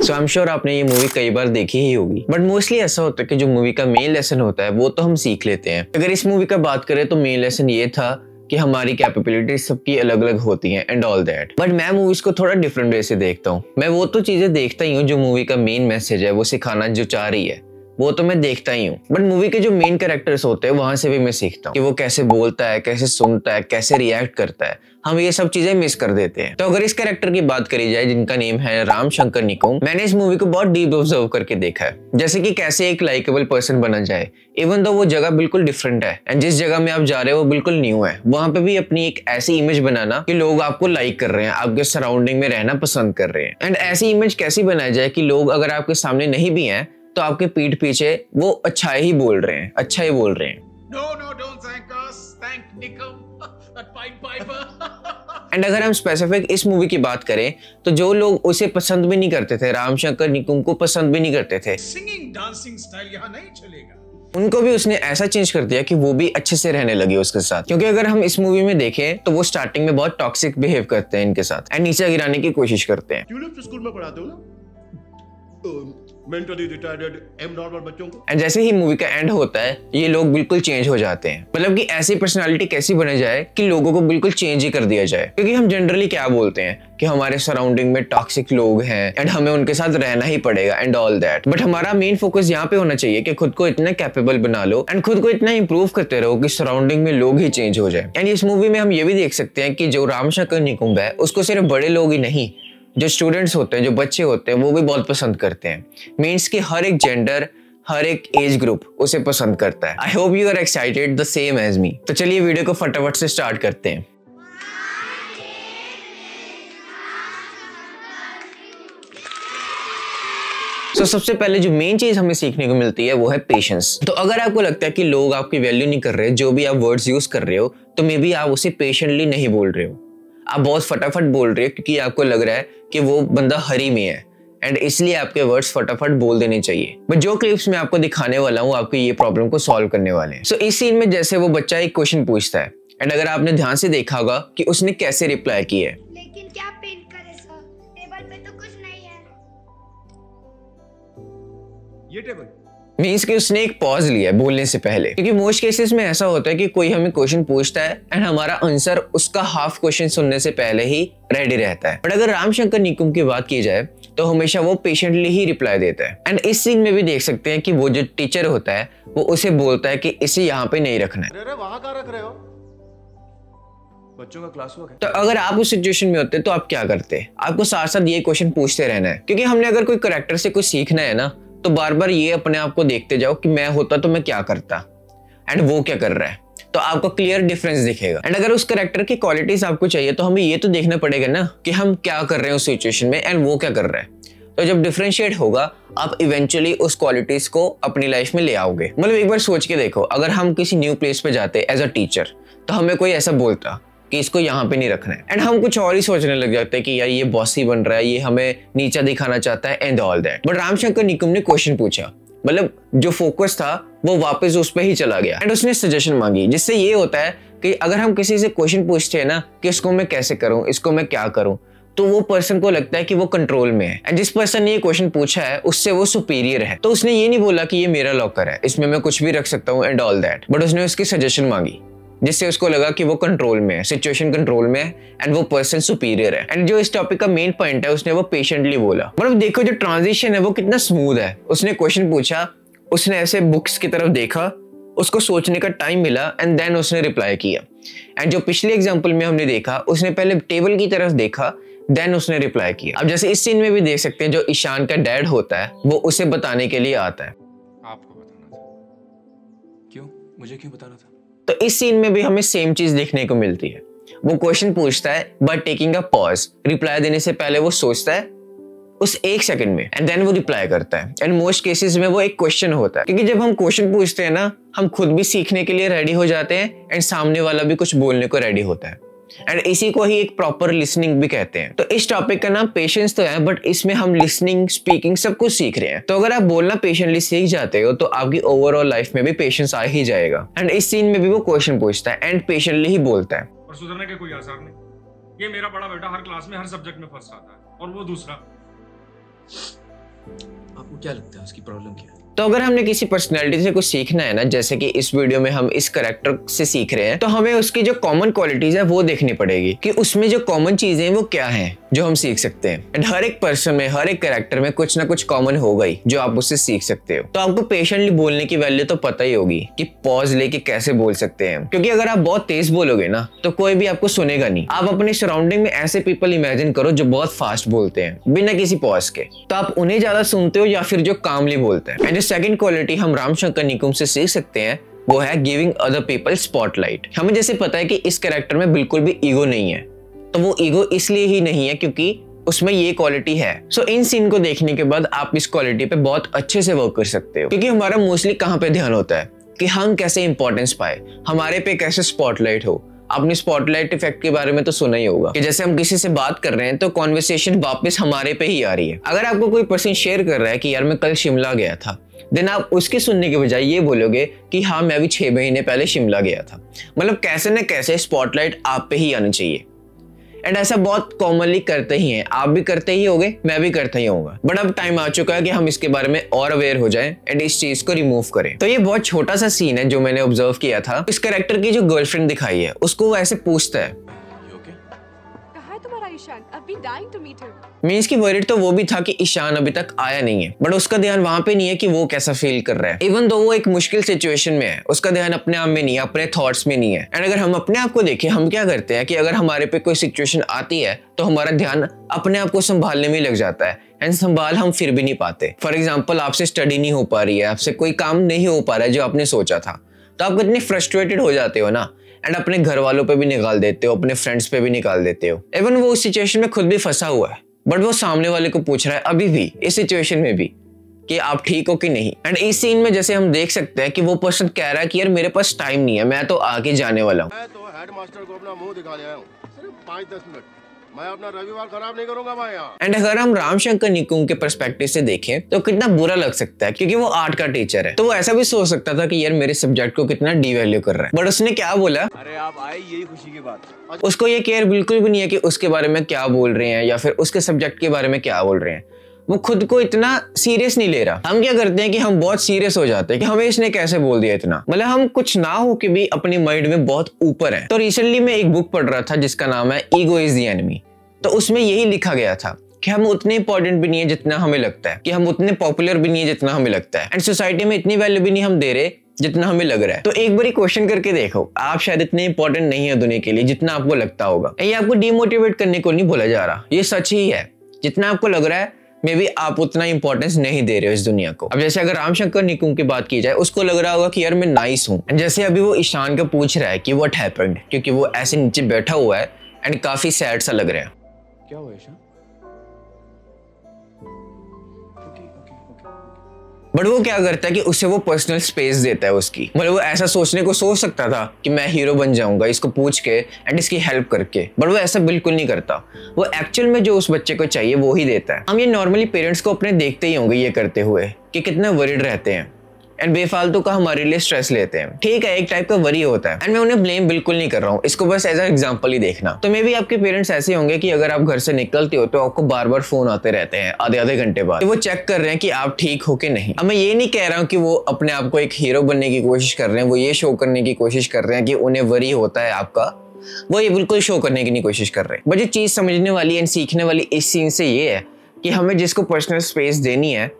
So I am sure आपने ये movie कई बार देखी ही होगी, बट मोस्टली ऐसा होता है कि जो मूवी का मेन लेसन होता है वो तो हम सीख लेते हैं। अगर इस मूवी का बात करें तो मेन लेसन ये था कि हमारी कैपेबिलिटीज सबकी अलग अलग होती हैं एंड ऑल दैट। बट मैं मूवीज को थोड़ा डिफरेंट वे से देखता हूँ। मैं वो तो चीजें देखता ही हूँ जो मूवी का मेन मैसेज है वो सिखाना जो चाह रही है, वो तो मैं देखता ही हूँ। बट मूवी के जो मेन कैरेक्टर्स होते हैं वहां से भी मैं सीखता हूँ कि वो कैसे बोलता है, कैसे सुनता है, कैसे रिएक्ट करता है। हम ये सब चीजें मिस कर देते हैं। तो अगर इस कैरेक्टर की बात करी जाए जिनका नेम है राम शंकर निकुम, मैंने इस मूवी को बहुत डीप ऑब्जर्व करके देखा है, जैसे कि कैसे एक लाइकेबल पर्सन बना जाए इवन तो वो जगह बिल्कुल डिफरेंट है एंड जिस जगह में आप जा रहे हो वो बिल्कुल न्यू है। वहां पे भी अपनी एक ऐसी इमेज बनाना कि लोग आपको लाइक कर रहे हैं, आपके सराउंडिंग में रहना पसंद कर रहे हैं। एंड ऐसी इमेज कैसी बनाई जाए कि लोग अगर आपके सामने नहीं भी हैं तो आपके पीठ पीछे वो अच्छा ही बोल रहे हैं, अच्छा ही बोल रहे हैं। No, don't thank us. Thank Nikum, that Pied Piper. And अगर हम स्पेसिफिक इस मूवी की बात करें तो जो लोग उसे पसंद भी नहीं करते थे, राम शंकर निकुम को पसंद भी नहीं करते थे, Singing, dancing style यहाँ नहीं चलेगा। उनको भी उसने ऐसा चेंज कर दिया कि वो भी अच्छे से रहने लगे उसके साथ। क्योंकि अगर हम इस मूवी में देखें तो वो स्टार्टिंग में बहुत टॉक्सिक बिहेव करते हैं इनके साथ एंड नीचे गिराने की कोशिश करते हैं। क्यों लोग स्कूल में पढ़ाते हो ना मेंटली रिटार्डेड एबनॉर्मल बच्चों को। एंड जैसे ही मूवी का एंड होता है ये लोग बिल्कुल चेंज हो जाते हैं। मतलब कि ऐसी पर्सनालिटी कैसी बने जाए कि लोगों को बिल्कुल चेंज ही कर दिया जाए। क्योंकि हम जनरली क्या बोलते हैं कि हमारे सराउंडिंग में टॉक्सिक लोग हैं एंड हमें उनके साथ रहना ही पड़ेगा एंड ऑल दैट। बट हमारा मेन फोकस यहाँ पे होना चाहिए कि खुद को इतना कैपेबल बना लो एंड खुद को इतना इंप्रूव करते रहो कि सराउंडिंग में लोग ही चेंज हो जाए। एंड इस मूवी में हम ये भी देख सकते हैं कि जो राम शंकर निकुम है उसको सिर्फ बड़े लोग ही नहीं, जो स्टूडेंट्स होते हैं, जो बच्चे होते हैं, वो भी बहुत पसंद करते हैं। मीन्स कि हर एक जेंडर, हर एक एज ग्रुप उसे पसंद करता है। I hope you are excited the same as me. तो चलिए वीडियो को फटाफट से स्टार्ट करते हैं। तो सबसे पहले जो मेन चीज हमें सीखने को मिलती है वो है पेशेंस। तो अगर आपको लगता है कि लोग आपकी वैल्यू नहीं कर रहे, जो भी आप वर्ड्स यूज कर रहे हो, तो मे बी आप उसे पेशेंटली नहीं बोल रहे हो, आप बहुत फटाफट बोल रहे हो क्योंकि आपको लग रहा है कि वो बंदा हरी में है एंड इसलिए आपके वर्ड्स फटाफट बोल देने चाहिए। बट जो क्लिप्स मैं आपको दिखाने वाला हूँ आपको ये प्रॉब्लम को सॉल्व करने वाले हैं। सो इस सीन में जैसे वो बच्चा एक क्वेश्चन पूछता है एंड अगर आपने ध्यान से देखा होगा कि उसने कैसे रिप्लाई किया है। लेकिन क्या पेंट करे सर, टेबल पे तो कुछ नहीं है। ये टेबल मीन्स कि उसने एक पॉज लिया है बोलने से पहले। क्योंकि मोस्ट केसेस में ऐसा होता है कि कोई हमें क्वेश्चन पूछता है एंड हमारा आंसर उसका हाफ क्वेश्चन सुनने से पहले ही रेडी रहता है। बट अगर राम शंकर निकुम की बात की जाए तो हमेशा वो पेशेंटली ही रिप्लाई देता है। एंड इस सीन में भी देख सकते हैं कि वो जो टीचर होता है वो उसे बोलता है कि इसे यहाँ पे नहीं रखना है। अरे वहां कहाँ रख रहे हो? बच्चों का क्लास वर्क है। तो अगर आप उस सिचुएशन में होते तो आप क्या करते? आपको साथ साथ ये क्वेश्चन पूछते रहना है। क्योंकि हमने अगर कोई कैरेक्टर से कुछ सीखना है ना तो बार बार ये अपने आप को देखते जाओ कि मैं होता तो मैं क्या करता एंड वो क्या कर रहा है, तो आपको क्लियर डिफरेंस दिखेगा। एंड अगर उस कैरेक्टर की क्वालिटीज आपको चाहिए तो हमें ये तो देखना पड़ेगा ना कि हम क्या कर रहे हैं उस सिचुएशन में एंड वो क्या कर रहा है। तो जब डिफरेंशिएट होगा आप इवेंचुअली उस क्वालिटीज को अपनी लाइफ में ले आओगे। मतलब एक बार सोच के देखो, अगर हम किसी न्यू प्लेस पे जाते एज अ टीचर तो हमें कोई ऐसा बोलता कि इसको यहाँ पे नहीं रखना है एंड हम कुछ और ही सोचने लग जाते हैं कि यार ये बॉसी बन रहा है, ये हमें नीचा दिखाना चाहता है and all that. But Ram Shankar Nikum ने क्वेश्चन पूछा, मतलब जो फोकस था वो वापस उस पर ही चला गया एंड उसने सजेशन मांगी। जिससे ये होता है कि अगर हम किसी से क्वेश्चन पूछते हैं ना कि इसको मैं कैसे करूं, इसको मैं क्या करूं, तो वो पर्सन को लगता है कि वो कंट्रोल में है एंड जिस पर्सन ने ये क्वेश्चन पूछा है उससे वो सुपीरियर है। तो उसने ये नहीं बोला कि ये मेरा लॉकर है, इसमें मैं कुछ भी रख सकता हूँ एंड ऑल दैट, बट उसने उसकी सजेशन मांगी जिससे उसको लगा कि वो कंट्रोल में है, सिचुएशन कंट्रोल में है एंड वो पर्सन सुपीरियर है। एंड जो इस टॉपिक का मेन पॉइंट है उसने वो पेशेंटली बोला। मतलब देखो जो ट्रांजिशन है वो कितना स्मूथ है। उसने क्वेश्चन पूछा, उसने ऐसे बुक्स की तरफ देखा, उसको सोचने का टाइम मिला एंड देन उसने रिप्लाई किया। एंड जो पिछले एग्जाम्पल में हमने देखा उसने पहले टेबल की तरफ देखा देन उसने रिप्लाई किया। अब जैसे इस सीन में भी देख सकते हैं जो ईशान का डैड होता है वो उसे बताने के लिए आता है। आपको बताना था। क्यों? मुझे क्यों बताना था? तो इस सीन में भी हमें सेम चीज देखने को मिलती है। वो क्वेश्चन पूछता है but taking a pause, reply देने से पहले वो सोचता है उस एक सेकंड में एंड देन वो रिप्लाई करता है। एंड मोस्ट केसेस में वो एक क्वेश्चन होता है, क्योंकि जब हम क्वेश्चन पूछते हैं ना हम खुद भी सीखने के लिए रेडी हो जाते हैं एंड सामने वाला भी कुछ बोलने को रेडी होता है एंड इसी को ही एक प्रॉपर लिसनिंग भी कहते हैं। तो इस टॉपिक का नाम पेशेंस तो है बट इसमें हम लिसनिंग, स्पीकिंग सब कुछ सीख रहे हैं। तो अगर आप बोलना पेशेंटली सीख जाते हो तो आपकी ओवरऑल लाइफ में भी पेशेंस आ ही जाएगा। एंड इस सीन में भी वो क्वेश्चन पूछता है एंड पेशेंटली ही बोलता है। और सुधरने के कोई आसार नहीं। ये मेरा बड़ा बेटा हर क्लास में हर सब्जेक्ट में फर्स्ट आता है और वो दूसरा। आपको क्या लगता है उसकी प्रॉब्लम क्या है? तो अगर हमने किसी पर्सनैलिटी से कुछ सीखना है ना, जैसे कि इस वीडियो में हम इस कैरेक्टर से सीख रहे हैं, तो हमें उसकी जो कॉमन क्वालिटीज है वो देखनी पड़ेगी कि उसमें जो कॉमन चीजें हैं वो क्या हैं जो हम सीख सकते हैं। एंड हर एक पर्सन में, हर एक कैरेक्टर में कुछ ना कुछ कॉमन होगा ही जो आप उससे सीख सकते हो। तो आपको पेशेंटली बोलने की वैल्यू तो पता ही होगी कि पॉज लेके कैसे बोल सकते हैं, क्योंकि अगर आप बहुत तेज बोलोगे ना तो कोई भी आपको सुनेगा नहीं। आप अपने सराउंडिंग में ऐसे पीपल इमेजिन करो जो बहुत फास्ट बोलते हैं बिना किसी पॉज के, तो आप उन्हें ज्यादा सुनते हो या फिर जो कामली बोलते हैं। एंड जो सेकंड क्वालिटी हम रामशंकर निकुम से सीख सकते हैं वो है गिविंग अदर पीपल स्पॉटलाइट। हमें जैसे पता है कि इस कैरेक्टर में बिल्कुल भी ईगो नहीं है, तो वो ईगो इसलिए ही नहीं है क्योंकि उसमें ये क्वालिटी है। सो इन सीन को देखने के बाद आप इस क्वालिटी पे बहुत अच्छे से वर्क कर सकते हो, क्योंकि हमारा मोस्टली कहाँ पे ध्यान होता है कि हम कैसे इंपॉर्टेंस पाए, हमारे पे कैसे स्पॉटलाइट हो। आपने स्पॉटलाइट इफेक्ट के बारे में तो सुना ही होगा कि जैसे हम किसी से बात कर रहे हैं तो कॉन्वर्सेशन वापस हमारे पे ही आ रही है। अगर आपको कोई पर्सन शेयर कर रहा है कि यार मैं कल शिमला गया था, देन आप उसके सुनने के बजाय ये बोलोगे कि हाँ मैं अभी 6 महीने पहले शिमला गया था। मतलब कैसे न कैसे स्पॉटलाइट आप पे ही आनी चाहिए। एंड ऐसा बहुत कॉमनली करते ही हैं, आप भी करते ही होगे, मैं भी करता ही होऊंगा। बट अब टाइम आ चुका है कि हम इसके बारे में और अवेयर हो जाएं एंड इस चीज को रिमूव करें। तो ये बहुत छोटा सा सीन है जो मैंने ऑब्जर्व किया था। इस कैरेक्टर की जो गर्लफ्रेंड दिखाई है उसको वो ऐसे पूछता है, कहाँ है तुम्हारा Ishaan? I've been dying to meet him. Means की वरीड तो वो भी था कि ईशान अभी तक आया नहीं है, बट उसका ध्यान वहां पे नहीं है कि वो कैसा फील कर रहा है। इवन दो वो एक मुश्किल सिचुएशन में है, उसका ध्यान अपने आप में नहीं है, अपने थॉट्स में नहीं है। एंड अगर हम अपने आप को देखें, हम क्या करते हैं कि अगर हमारे पे कोई सिचुएशन आती है तो हमारा ध्यान अपने आप को संभालने में लग जाता है एंड संभाल हम फिर भी नहीं पाते। फॉर एग्जाम्पल आपसे स्टडी नहीं हो पा रही है, आपसे कोई काम नहीं हो पा रहा है जो आपने सोचा था, तो आप कितने फ्रस्ट्रेटेड हो जाते हो ना, एंड अपने घर वालों पे भी निकाल देते हो, अपने फ्रेंड्स पे भी निकाल देते हो। इवन वो उस सिचुएशन में खुद भी फंसा हुआ है, बट वो सामने वाले को पूछ रहा है अभी भी इस सिचुएशन में भी कि आप ठीक हो कि नहीं। एंड इस सीन में जैसे हम देख सकते हैं कि वो पर्सन कह रहा है कि यार मेरे पास टाइम नहीं है, मैं तो आगे जाने वाला हूँ। मैं तो हेडमास्टर को अपना मुंह दिखा ले आया हूँ, सिर्फ 5-10 मिनट। मैं अपना रविवार खराब नहीं करूंगा भाई यहाँ। एंड अगर हम रामशंकर निकुम के पर्सपेक्टिव से देखें तो कितना बुरा लग सकता है, क्योंकि वो आर्ट का टीचर है, तो वो ऐसा भी सोच सकता था कि यार मेरे सब्जेक्ट को कितना डिवैल्यू कर रहा है। बट उसने क्या बोला, अरे आप आए यही खुशी की बात। उसको ये केयर बिल्कुल भी नहीं है कि उसके बारे में क्या बोल रहे हैं या फिर उसके सब्जेक्ट के बारे में क्या बोल रहे हैं। वो खुद को इतना सीरियस नहीं ले रहा। हम क्या करते हैं कि हम बहुत सीरियस हो जाते हैं कि हमें इसने कैसे बोल दिया इतना, मतलब हम कुछ ना हो के भी अपनी माइंड में बहुत ऊपर है। तो रिसेंटली मैं एक बुक पढ़ रहा था जिसका नाम है ईगो इज द एनिमी। तो उसमें यही लिखा गया था कि हम उतने इंपॉर्टेंट भी नहीं है जितना हमें लगता है, कि हम उतने पॉपुलर भी नहीं है जितना हमें लगता है, एंड सोसाइटी में इतनी वैल्यू भी नहीं हम दे रहे जितना हमें लग रहा है। तो एक बार क्वेश्चन करके देखो, आप शायद इतने इंपॉर्टेंट नहीं है दुनिया के लिए जितना आपको लगता होगा। ये आपको डिमोटिवेट करने को नहीं बोला जा रहा, ये सच ही है। जितना आपको लग रहा है मे बी आप उतना इंपॉर्टेंस नहीं दे रहे हो इस दुनिया को। अब जैसे अगर रामशंकर निकुम की बात की जाए, उसको लग रहा होगा कि यार मैं नाइस हूँ, जैसे अभी वो ईशान को पूछ रहा है कि व्हाट हैपेंड, क्योंकि वो ऐसे नीचे बैठा हुआ है एंड काफी सैड सा लग रहा है। क्या हुआ ईशान? बट वो क्या करता है कि उसे वो पर्सनल स्पेस देता है उसकी। मतलब वो ऐसा सोचने को सोच सकता था कि मैं हीरो बन जाऊंगा इसको पूछ के एंड इसकी हेल्प करके, बट वो ऐसा बिल्कुल नहीं करता। वो एक्चुअल में जो उस बच्चे को चाहिए वो ही देता है। हम ये नॉर्मली पेरेंट्स को अपने देखते ही होंगे ये करते हुए कि कितने वरीड रहते हैं एंड बेफालतू का हमारे लिए स्ट्रेस लेते हैं। ठीक है, एक टाइप का वरी होता है एंड मैं उन्हें ब्लेम बिल्कुल नहीं कर रहा हूँ, इसको बस एज अ एग्जांपल ही देखना। तो मे बी आपके पेरेंट्स ऐसे होंगे कि अगर आप घर से निकलते हो तो आपको बार बार फोन आते रहते हैं आधे घंटे बाद, तो वो चेक कर रहे हैं कि आप ठीक हो कि नहीं। अब मैं ये नहीं कह रहा हूँ कि वो अपने आप को एक हीरो बनने की कोशिश कर रहे हैं, वो ये शो करने की कोशिश कर रहे हैं कि उन्हें वरी होता है आपका, वो ये बिल्कुल शो करने की नहीं कोशिश कर रहे। बट जो चीज समझने वाली एंड सीखने वाली इस सीन से ये है कि हमें जिसको पर्सनल स्पेस देनी है,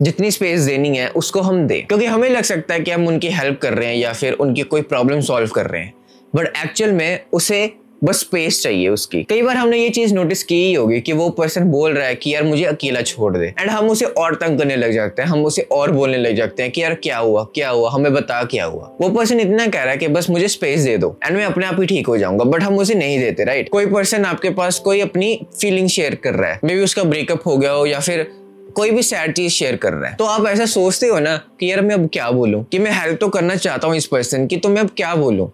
जितनी स्पेस देनी है उसको हम दें, क्योंकि हमें लग सकता है कि हम उनकी हेल्प कर रहे हैं या फिर उनकी कोई प्रॉब्लम सॉल्व कर रहे हैं, बट एक्चुअल में उसे बस स्पेस चाहिए उसकी। कई बार हमने ये चीज नोटिस की ही होगी कि वो पर्सन बोल रहा है कि यार मुझे अकेला छोड़ दे, एंड हम उसे और तंग करने लग जाते हैं, हम उसे और बोलने लग जाते हैं कि यार क्या हुआ हमें बता क्या हुआ। वो पर्सन इतना कह रहा है कि बस मुझे स्पेस दे दो एंड मैं अपने आप ही ठीक हो जाऊंगा, बट हम उसे नहीं देते, राइट। कोई पर्सन आपके पास कोई अपनी फीलिंग शेयर कर रहा है, मे बी उसका ब्रेकअप हो गया हो या फिर कोई भी सैड चीज शेयर कर रहा है, तो आप ऐसा सोचते हो ना कि यार मैं अब क्या बोलूं, कि मैं हेल्प तो करना चाहता हूं इस पर्सन की, तो मैं अब क्या बोलूं।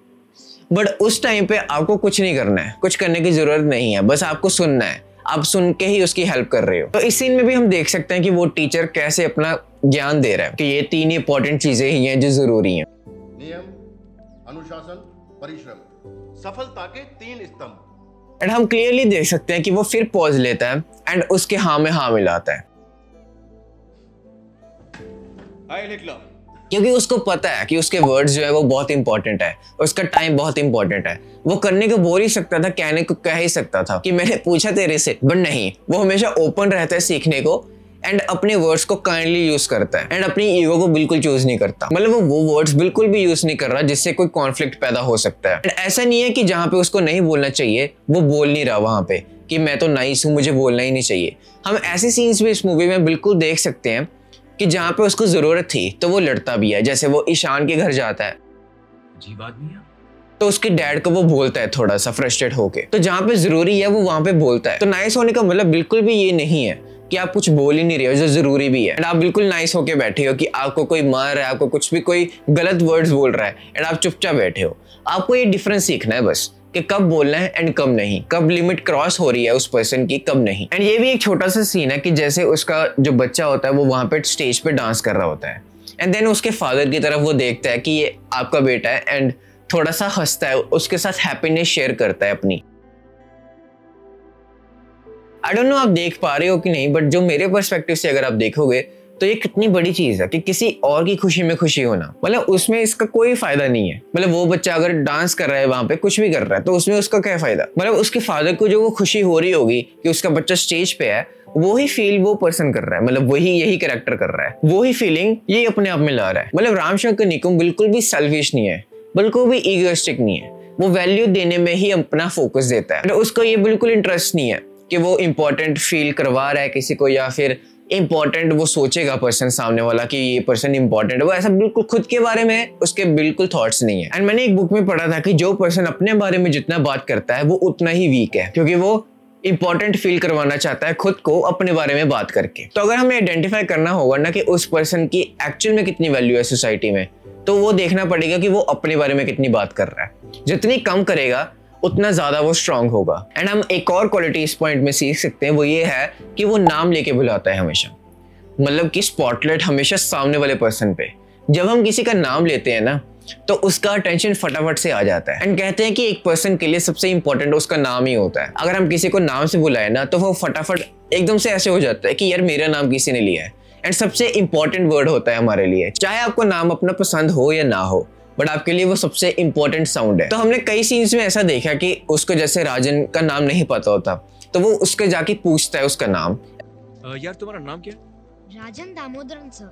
बट उस टाइम पे आपको कुछ नहीं करना है, कुछ करने की जरूरत नहीं है, बस आपको सुनना है। आप सुन के ही उसकी हेल्प कर रहे हो। तो इस सीन में भी हम देख सकते हैं कि वो टीचर कैसे अपना ज्ञान दे रहा है कि ये 3 इंपॉर्टेंट चीजें ही हैं जो जरूरी हैं। नियम, अनुशासन, परिश्रम, सफलता के 3 स्तंभ। एंड हम क्लियरली देख सकते हैं कि वो फिर पॉज लेता है एंड उसके हाँ में हाँ मिलाता है। हाय लिख लो। क्योंकि उसको पता है कि उसके वर्ड्स जो है वो बहुत इंपॉर्टेंट है, उसका टाइम बहुत इंपॉर्टेंट है। वो करने को बोल ही सकता था, कहने को कह ही सकता था कि मैंने पूछा तेरे से, बट नहीं, वो हमेशा ओपन रहता है सीखने को एंड अपने वर्ड्स को काइंडली यूज करता है एंड अपनी ईगो को बिल्कुल चूज नहीं करता। मतलब वो वर्ड्स बिल्कुल भी यूज नहीं कर रहा जिससे कोई कॉन्फ्लिक्ट पैदा हो सकता है। एंड ऐसा नहीं है कि जहाँ पे उसको नहीं बोलना चाहिए वो बोल नहीं रहा वहां पे कि मैं तो नाइस हूँ, मुझे बोलना ही नहीं चाहिए। हम ऐसे सीन्स भी इस मूवी में बिल्कुल देख सकते हैं कि जहाँ पे उसको जरूरत थी तो वो लड़ता भी है। जैसे वो ईशान के घर जाता है, अजीब आदमी है। तो उसके डैड को वो बोलता है थोड़ा सा फ्रस्ट्रेट होके, तो जहाँ पे जरूरी है वो वहां पे बोलता है। तो नाइस होने का मतलब बिल्कुल भी ये नहीं है कि आप कुछ बोल ही नहीं रहे हो जो जरूरी भी है एंड आप बिल्कुल नाइस होके बैठे हो कि आपको कोई मार रहा है, आपको कुछ भी कोई गलत वर्ड्स बोल रहा है एंड आप चुपचाप बैठे हो। आपको ये डिफरेंस सीखना है बस कि कब बोलना है एंड कब नहीं, कब लिमिट क्रॉस हो रही है उस पर्सन की, कब नहीं। एंड ये भी एक छोटा सा सीन है कि जैसे उसका जो बच्चा होता है वो वहां पे स्टेज पे डांस कर रहा होता है एंड देन उसके फादर की तरफ वो देखता है कि ये आपका बेटा है एंड थोड़ा सा हंसता है, उसके साथ हैप्पीनेस शेयर करता है अपनी। आई डोंट नो आप देख पा रहे हो कि नहीं, बट जो मेरे पर्सपेक्टिव से अगर आप देखोगे तो ये कितनी बड़ी चीज है कि किसी और की खुशी में खुशी होना। मतलब उसमें इसका कोई फायदा नहीं है। मतलब वो बच्चा अगर डांस कर रहा है वहां पे, कुछ भी कर रहा है, तो उसमें उसका क्या फायदा। मतलब उसके फादर को जो वो खुशी हो रही होगी कि उसका बच्चा स्टेज पे है, वो ही फील वो पर्सन कर रहा है, मतलब वही यही कैरेक्टर कर रहा है, वो ही फीलिंग ये अपने आप में ला रहा है। मतलब रामशंकर निकुम बिल्कुल भी सेल्फिश नहीं है, बिल्कुल भी ईगोइस्टिक नहीं है। वो वैल्यू देने में ही अपना फोकस देता है। मतलब उसको ये बिल्कुल इंटरेस्ट नहीं है कि वो इंपॉर्टेंट फील करवा रहा है किसी को या फिर इंपॉर्टेंट वो सोचेगा पर्सन सामने वाला कि ये पर्सन इंपॉर्टेंट है। वो ऐसा बिल्कुल खुद के बारे में उसके बिल्कुल थॉट्स नहीं है। एंड मैंने एक बुक में पढ़ा था कि जो पर्सन अपने बारे में जितना बात करता है वो उतना ही वीक है, क्योंकि वो इंपॉर्टेंट फील करवाना चाहता है खुद को अपने बारे में बात करके। तो अगर हमें आइडेंटिफाई करना होगा ना कि उस पर्सन की एक्चुअल में कितनी वैल्यू है सोसाइटी में, तो वो देखना पड़ेगा कि वो अपने बारे में कितनी बात कर रहा है। जितनी कम करेगा उतना ज्यादा वो स्ट्रांग होगा। एंड हम एक और क्वालिटी इस पॉइंट में सीख सकते हैं, वो ये है कि वो नाम लेके बुलाता है हमेशा। मतलब कि स्पॉटलाइट हमेशा सामने वाले पर्सन पे। जब हम किसी का नाम लेते हैं ना तो उसका अटेंशन फटाफट से आ जाता है। एंड कहते हैं कि एक पर्सन के लिए सबसे इंपॉर्टेंट उसका नाम ही होता है। अगर हम किसी को नाम से बुलाए ना तो वो फटाफट एकदम से ऐसे हो जाता है कि यार मेरा नाम किसी ने लिया है। एंड सबसे इंपॉर्टेंट वर्ड होता है हमारे लिए, चाहे आपको नाम अपना पसंद हो या ना हो, बट आपके लिए वो सबसे इंपॉर्टेंट साउंड है। तो हमने कई सीन्स में ऐसा देखा कि उसको जैसे राजन का नाम नहीं पता होता तो वो उसके जाके पूछता है उसका नाम। यार तुम्हारा नाम क्या है? राजन दामोदरन सर।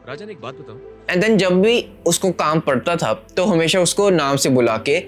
राजन एक बात बताओ। एंड देन जब भी उसको काम पड़ता था तो हमेशा उसको नाम से बुला के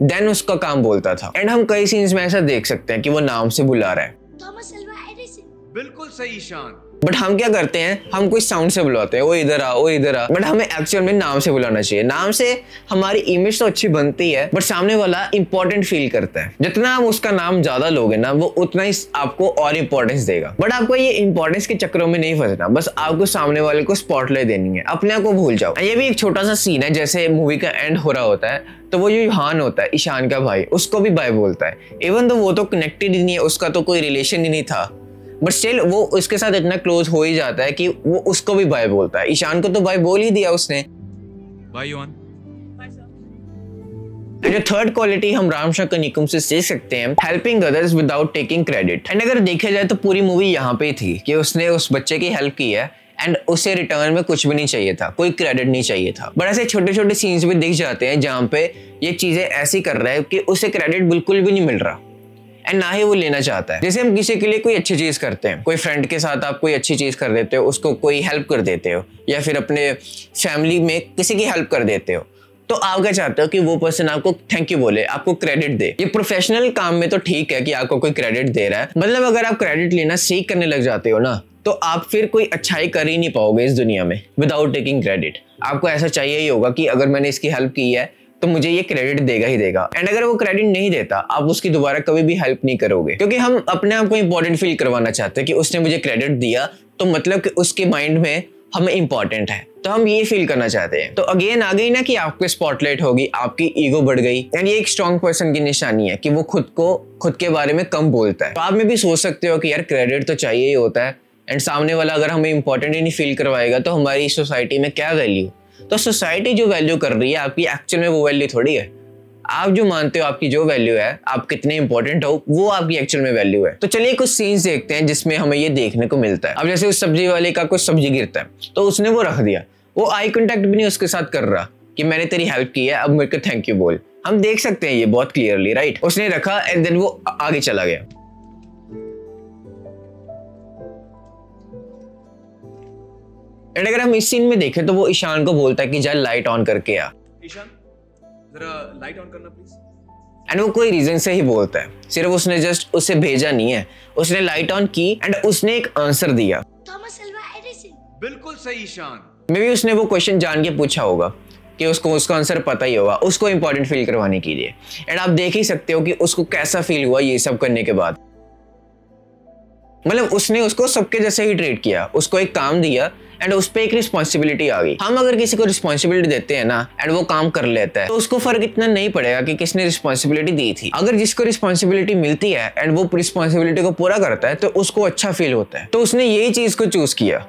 देन उसका काम बोलता था। एंड हम कई सीन्स में ऐसा देख सकते हैं कि वो नाम से बुला रहा है। Thomas Alva Edison. बिल्कुल सही ईशान। बट हम क्या करते हैं, हम कोई साउंड से बुलाते हैं, वो इधर आ, वो इधर आ। बट हमें एक्चुअल में नाम से बुलाना चाहिए। नाम से हमारी इमेज तो अच्छी बनती है बट सामने वाला इंपॉर्टेंट फील करता है। जितना हम उसका नाम ज्यादा लोगे ना वो उतना ही आपको और इंपॉर्टेंस देगा। बट आपको ये इंपॉर्टेंस के चक्करों में नहीं फंसना, बस आपको सामने वाले को स्पॉटलाइट देनी है, अपने आप को भूल जाओ। ये भी एक छोटा सा सीन है, जैसे मूवी का एंड हो रहा होता है तो वो जो यूहान होता है ईशान का भाई, उसको भी बाय बोलता है। इवन तो वो तो कनेक्टेड ही नहीं है, उसका तो कोई रिलेशन ही नहीं था, बट स्टिल वो उसके साथ इतना क्लोज हो ही जाता है कि वो उसको भी बाय बोलता है। ईशान को तो बाय बोल ही दिया उसने। बाय यूहान। जो थर्ड क्वालिटी हम रामशंकर निकुम से सीख सकते हैं, helping others without taking credit. And अगर देखा जाए तो पूरी मूवी यहाँ पे थी कि उसने उस बच्चे की हेल्प की है एंड उसे रिटर्न में कुछ भी नहीं चाहिए था, कोई क्रेडिट नहीं चाहिए था। बट ऐसे छोटे छोटे सीन्स भी दिख जाते हैं जहाँ पे ये चीजें ऐसी कर रहा है कि उसे क्रेडिट बिल्कुल भी नहीं मिल रहा एंड ना ही वो लेना चाहता है। जैसे हम किसी के लिए कोई अच्छी चीज करते हैं, कोई फ्रेंड के साथ आप कोई अच्छी चीज कर देते हो, उसको कोई हेल्प कर देते हो या फिर अपने फैमिली में किसी की हेल्प कर देते हो, तो आप क्या चाहते हो कि वो पर्सन आपको थैंक यू बोले, आपको क्रेडिट दे। ये प्रोफेशनल काम में तो ठीक है कि आपको कोई क्रेडिट दे रहा है, मतलब अगर आप क्रेडिट लेना सीख करने लग जाते हो ना तो आप फिर कोई अच्छाई कर ही नहीं पाओगे इस दुनिया में विदाउट टेकिंग क्रेडिट। आपको ऐसा चाहिए ही होगा कि अगर मैंने इसकी हेल्प की है तो मुझे ये क्रेडिट देगा ही देगा। एंड अगर वो क्रेडिट नहीं देता आप उसकी दोबारा कभी भी हेल्प नहीं करोगे, क्योंकि हम अपने आप को इंपॉर्टेंट फील करवाना चाहते हैं कि उसने मुझे क्रेडिट दिया तो मतलब कि उसके माइंड में हम इंपॉर्टेंट है, तो हम ये फील करना चाहते हैं। तो अगेन आ गई ना कि आपको स्पॉटलाइट होगी, आपकी ईगो बढ़ गई। एंड ये एक स्ट्रॉन्ग पर्सन की निशानी है कि वो खुद के बारे में कम बोलता है। तो आप में भी सोच सकते हो कि यार क्रेडिट तो चाहिए ही होता है एंड सामने वाला अगर हमें इंपॉर्टेंट ही नहीं फील करवाएगा तो हमारी सोसाइटी में क्या वैल्यू। तो सोसाइटी जो वैल्यू कर रही है आपकी एक्चुअल में वो वैल्यू थोड़ी है। आप जो मानते हो आपकी जो वैल्यू है, आप कितने इंपॉर्टेंट हो, वो आपकी एक्चुअल में वैल्यू है। तो चलिए कुछ सीन्स देखते हैं जिसमें हमें ये देखने को मिलता है। अब जैसे उस सब्जी वाले का कुछ सब्जी गिरता है तो उसने वो रख दिया, वो आई कांटेक्ट भी नहीं उसके साथ कर रहा कि मैंने तेरी हेल्प की है, अब मेरे को थैंक यू बोल। हम देख सकते हैं ये बहुत क्लियरली, राइट। उसने रखा एंड देन वो आगे चला गया। एंड अगर हम इस सीन में देखें तो वो ईशान को बोलता है कि जा लाइट ऑन करके आ। ईशान जरा लाइट ऑन करना प्लीज। एंड वो कोई रीजन से ही बोलता है, सिर्फ उसने जस्ट उसे भेजा नहीं है, उसने लाइट ऑन की एंड उसने एक आंसर दिया। Thomas Alva Edison. बिल्कुल सही ईशान। मे बी उसने वो क्वेश्चन जान के पूछा होगा कि उसको उसका आंसर पता ही होगा, उसको इंपॉर्टेंट फील करवाने के लिए। एंड आप देख ही सकते हो कि उसको कैसा फील हुआ ये सब करने के बाद। मतलब उसने उसको सबके जैसे ही ट्रीट किया, उसको एक काम दिया एंड उस पर एक रिस्पॉन्सिबिलिटी आ गई। हम अगर किसी को रिस्पॉन्सिबिलिटी देते हैं ना एंड वो काम कर लेता है तो उसको फर्क इतना नहीं पड़ेगा कि किसने रिस्पॉन्सिबिलिटी दी थी। अगर जिसको रिस्पॉन्सिबिलिटी मिलती है एंड वो रिस्पॉन्सिबिलिटी को पूरा करता है तो उसको अच्छा फील होता है। तो उसने यही चीज को चूज किया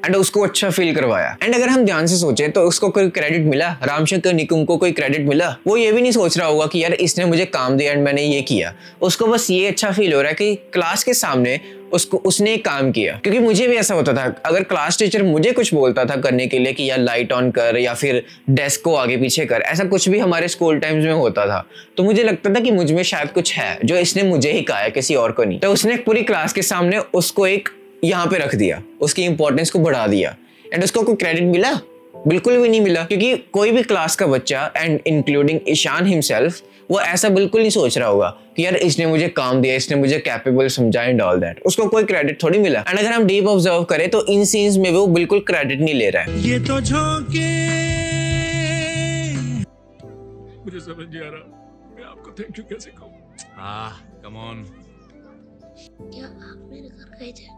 एंड उसको अच्छा फील करवाया। एंड अगर हम ध्यान से सोचे तो उसको कोई क्रेडिट मिला, रामशंकर निकुम को कोई क्रेडिट मिला? वो ये भी नहीं सोच रहा होगा कि यार इसने मुझे काम दिया एंड मैंने ये किया। उसको बस ये अच्छा फील हो रहा है कि क्लास के सामने उसने एक काम किया। क्योंकि मुझे भी ऐसा होता था, अगर क्लास टीचर मुझे कुछ बोलता था करने के लिए कि यार लाइट ऑन कर या फिर डेस्क को आगे पीछे कर, ऐसा कुछ भी हमारे स्कूल टाइम्स में होता था, तो मुझे लगता था कि मुझ में शायद कुछ है जो इसने मुझे ही कहा है, किसी और को नहीं। तो उसने पूरी क्लास के सामने उसको एक यहाँ पे रख दिया, उसकी इंपॉर्टेंस को बढ़ा दिया। एंड उसको कोई क्रेडिट मिला? बिल्कुल भी नहीं मिला। क्योंकि कोई भी क्लास का बच्चा एंड इंक्लूडिंग ईशान हिमसेल्फ वो ऐसा बिल्कुल नहीं सोच रहा होगा कि यार इसने मुझे काम दिया, इसने मुझे कैपेबल समझा एंड ऑल दैट। उसको कोई क्रेडिट थोड़ी मिला। एंड अगर हम डीप ऑब्जर्व करें तो इन सीन्स में वो बिल्कुल क्रेडिट नहीं ले रहा है। ये तो झोंके मुझे समझ नहीं आ रहा मैं आपको थैंक यू कैसे कहूं। Come on. क्या आप मेरे घर गए थे?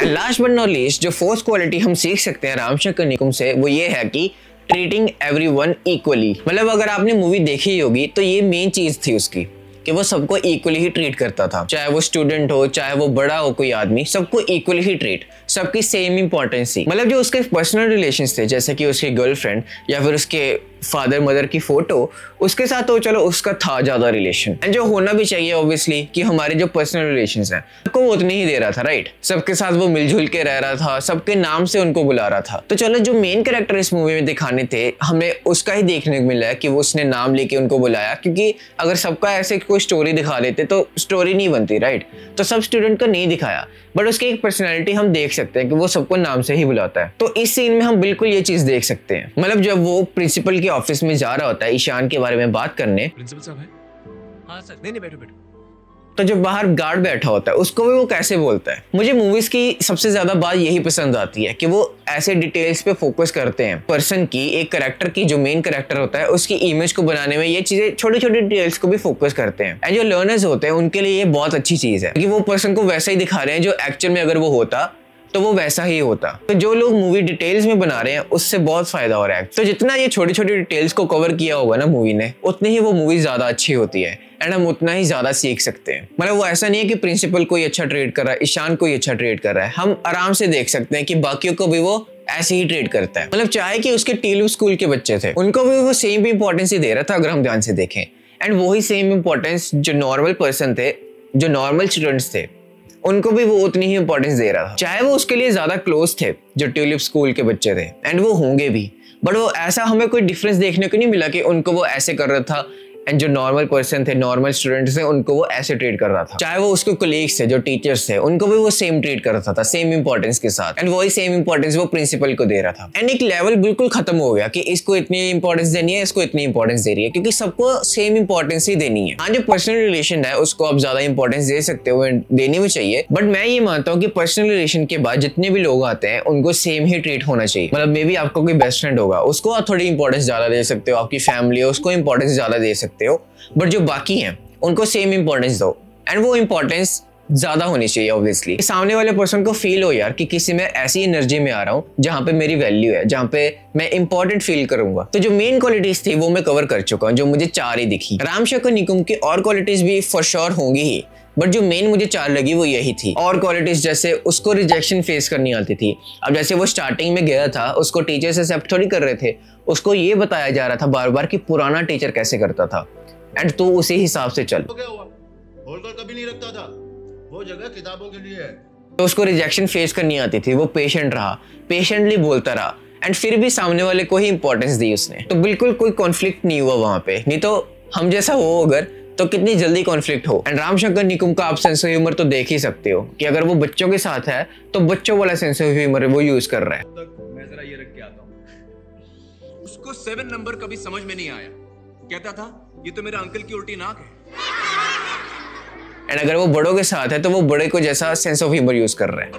लास्ट बट नॉट लीस्ट, जो फोर्थ क्वालिटी हम सीख सकते हैं रामशंकर निकुम से वो ये है कि ट्रीटिंग एवरीवन इक्वली। मतलब अगर आपने मूवी देखी होगी तो ये मेन चीज थी उसकी कि वो सबको इक्वली ही ट्रीट करता था, चाहे वो स्टूडेंट हो चाहे वो बड़ा हो कोई आदमी, सबको इक्वली ही ट्रीट, सबकी सेम इंपॉर्टेंस थी। मतलब जो उसके पर्सनल रिलेशंस थे जैसे कि उसकी गर्लफ्रेंड या फिर उसके फादर मदर की फोटो, उसके साथ तो चलो उसका था ज्यादा रिलेशन एंड जो होना भी चाहिए ऑब्वियसली कि हमारे जो पर्सनल रिलेशंस हैं सबको वो उतनी ही दे रहा था, राइट। सबके साथ वो मिलजुल के रह रहा था, सबके नाम से उनको बुला रहा था। तो चलो जो मेन कैरेक्टर इस मूवी में दिखाने थे हमें उसका ही देखने को मिला है कि वो उसने नाम लेके उनको बुलाया। क्योंकि अगर सबका ऐसे कोई स्टोरी दिखा देते तो स्टोरी नहीं बनती, राइट। तो सब स्टूडेंट को नहीं दिखाया, बट उसकी एक पर्सनैलिटी हम देख सकते हैं कि वो सबको नाम से ही बुलाता है। तो इस सीन में हम बिल्कुल ये चीज देख सकते हैं। मतलब जब वो प्रिंसिपल के ऑफिस में जा रहा होता है ईशान के बारे में बात करने, प्रिंसिपल साहब है? हाँ सर। नहीं बैठो बैठो। तो जब बाहर गार्ड बैठा होता है उसको भी वो कैसे बोलता है। मुझे मूवीज की सबसे ज्यादा बात यही पसंद आती है कि वो ऐसे डिटेल्स पे फोकस करते हैं पर्सन की, एक कैरेक्टर की, जो मेन कैरेक्टर होता है उसकी इमेज को बनाने में ये चीजें छोटे छोटे डिटेल्स को भी फोकस करते हैं। एंड जो लर्नर्स होते हैं उनके लिए ये बहुत अच्छी चीज है क्योंकि वो पर्सन को वैसा ही दिखा रहे हैं जो एक्चुअल में अगर वो होता तो वो वैसा ही होता। तो जो लोग मूवी डिटेल्स में बना रहे हैं उससे बहुत फायदा हो रहा है। तो जितना ये छोटी छोटी डिटेल्स को कवर किया होगा ना मूवी ने, उतनी ही वो मूवी ज्यादा अच्छी होती है एंड हम उतना ही ज्यादा सीख सकते हैं। मतलब वो ऐसा नहीं है कि प्रिंसिपल कोई अच्छा ट्रीट कर रहा है, ईशान कोई अच्छा ट्रीट कर रहा है, हम आराम से देख सकते हैं कि बाकियों को भी वो ऐसे ही ट्रीट करता है। मतलब चाहे कि उसके टीलू स्कूल के बच्चे थे उनको भी वो सेम इंपॉर्टेंस ही दे रहा था अगर हम ध्यान से देखें। एंड वही सेम इंपॉर्टेंस जो नॉर्मल पर्सन थे, जो नॉर्मल स्टूडेंट्स थे, उनको भी वो उतनी ही इंपॉर्टेंस दे रहा था। चाहे वो उसके लिए ज्यादा क्लोज थे जो ट्यूलिप स्कूल के बच्चे थे, एंड वो होंगे भी, बट वो ऐसा हमें कोई डिफरेंस देखने को नहीं मिला कि उनको वो ऐसे कर रहा था एंड जो नॉर्मल पर्सन थे, नॉर्मल स्टूडेंट्स थे, उनको वो ऐसे ट्रीट कर रहा था। चाहे वो उसके कोलीग्स थे, जो टीचर्स थे, उनको भी वो सेम ट्रीट कर रहा था, सेम इंपॉर्टेंस के साथ। एंड वही सेम इंपॉर्टेंस वो प्रिंसिपल को दे रहा था। एंड एक लेवल बिल्कुल खत्म हो गया कि इसको इतनी इंपॉर्टेंस देनी है, इसको इतनी इंपॉर्टेंस दे रही है, क्योंकि सबको सेम इंपॉर्टेंस ही देनी है। हाँ, जो पर्सनल रिलेशन है उसको आप ज्यादा इंपॉर्टेंस दे सकते हो, देनी भी चाहिए, बट मैं ये मानता हूँ कि पर्सनल रिलेशन के बाद जितने भी लोग आते हैं उनको सेम ही ट्रीट होना चाहिए। मतलब मे बी आपका कोई बेस्ट फ्रेंड होगा, उसको आप थोड़ी इंपॉर्टेंस ज्यादा दे सकते हो, आपकी फैमिली है उसको इंपॉर्टेंस ज्यादा दे सकते हो, बट जो बाकी हैं उनको सेम इंपॉर्टेंस दो। एंड वो इंपॉर्टेंस ज्यादा होनी चाहिए ऑब्वियसली, सामने वाले पर्सन को फील हो यार कि किसी में ऐसी एनर्जी में आ रहा हूँ जहाँ पे मेरी वैल्यू है, जहाँ पे मैं इंपॉर्टेंट फील करूंगा। तो जो मेन क्वालिटीज थी वो मैं कवर कर चुका हूँ, जो मुझे 4 ही दिखी। रामशंकर निकुम की और क्वालिटीज भी फॉर श्योर होंगी ही, बट जो मेन मुझे चाल लगी वो यही थी। और क्वालिटीज जैसे उसको रिजेक्शन फेस करनी आती थी। अब जैसे वो स्टार्टिंग में गया था, उसको टीचर से एक्सेप्ट थोड़ी कर रहे थे, उसको ये बताया जा रहा था बार बार कि पुराना टीचर कैसे करता था, एंड तू उसी हिसाब से चल। क्या हुआ? होल्डर कभी नहीं रखता था, वो जगह किताबों के लिए है। तो उसको रिजेक्शन फेस करनी आती थी, वो पेशेंट रहा, पेशेंटली बोलता रहा, एंड फिर भी सामने वाले को ही इंपॉर्टेंस दी उसने। तो बिल्कुल कोई कॉन्फ्लिक्ट नहीं हुआ वहां पे। नहीं तो हम जैसा हो अगर तो कितनी जल्दी कॉन्फ्लिक्ट हो। एंड रामशंकर निकुम का आप सेंस ऑफ ह्यूमर तो देख ही सकते हो कि अगर वो बच्चों के साथ है तो बच्चों वाला सेंस ऑफ ह्यूमर वो यूज कर रहा है। मैं जरा ये रख के आता हूँ। उसको 7 नंबर कभी समझ में नहीं आया, कहता था ये तो मेरे अंकल की उल्टी नाक है। एंड अगर वो बड़ों के साथ है तो वो बड़े को जैसा सेंस ऑफ ह्यूमर यूज कर रहा है।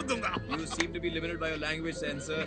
You seem to be limited by your language sensor.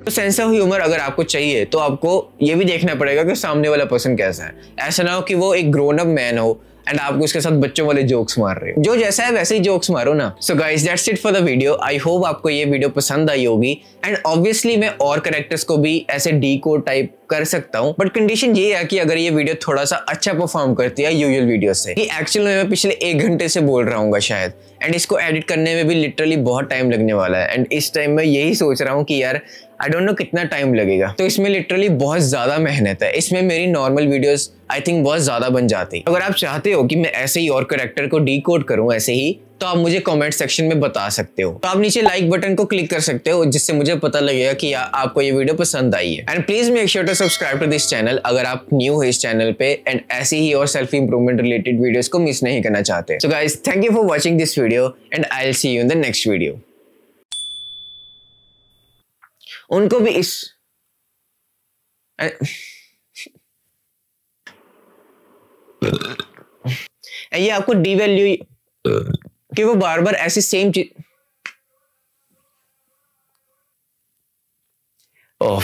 तो सेंस ऑफ ह्यूमर अगर आपको चाहिए तो आपको ये भी देखना पड़ेगा कि सामने वाला पर्सन कैसा है। ऐसा ना हो कि वो एक ग्रोन अप मैन हो एंड आपको उसके साथ बच्चों वाले जोक्स मार रहे हो। जो जैसा है वैसे ही जोक्स मारो ना। So guys that's it for the video. I hope आपको ये वीडियो पसंद आई होगी। एंड ऑब्वियसली मैं और कैरेक्टर्स को भी ऐसे डीकोड टाइप कर सकता हूँ, बट कंडीशन ये है कि अगर ये वीडियो थोड़ा सा अच्छा परफॉर्म करती है यूजुअल वीडियो से। कि एक्चुअल में मैं पिछले 1 घंटे से बोल रहा हूँ शायद, एंड इसको एडिट करने में भी लिटरली बहुत टाइम लगने वाला है। एंड इस टाइम मैं यही सोच रहा हूँ कि यार आई डोंट नो कितना टाइम लगेगा। तो इसमें लिटरली बहुत ज्यादा मेहनत है। इसमें मेरी नॉर्मल वीडियोस आई थिंक बहुत ज्यादा बन जाती। अगर आप चाहते हो कि मैं ऐसे ही और कैरेक्टर को डीकोड करूं ऐसे ही, तो आप मुझे कमेंट सेक्शन में बता सकते हो। तो आप नीचे लाइक बटन को क्लिक कर सकते हो, जिससे मुझे पता लगेगा कि आपको ये वीडियो पसंद आई है। And please make sure to subscribe to this channel अगर आप न्यू हो इस चैनल पे एंड ऐसी ही और सेल्फ इंप्रूवमेंट रिलेटेड वीडियोस को मिस नहीं करना चाहते। So guys thank you for watching this video and I will see you in the next video. उनको भी इस ये आपको डिवैल्यू कि वो बार बार ऐसी सेम चीज। ओह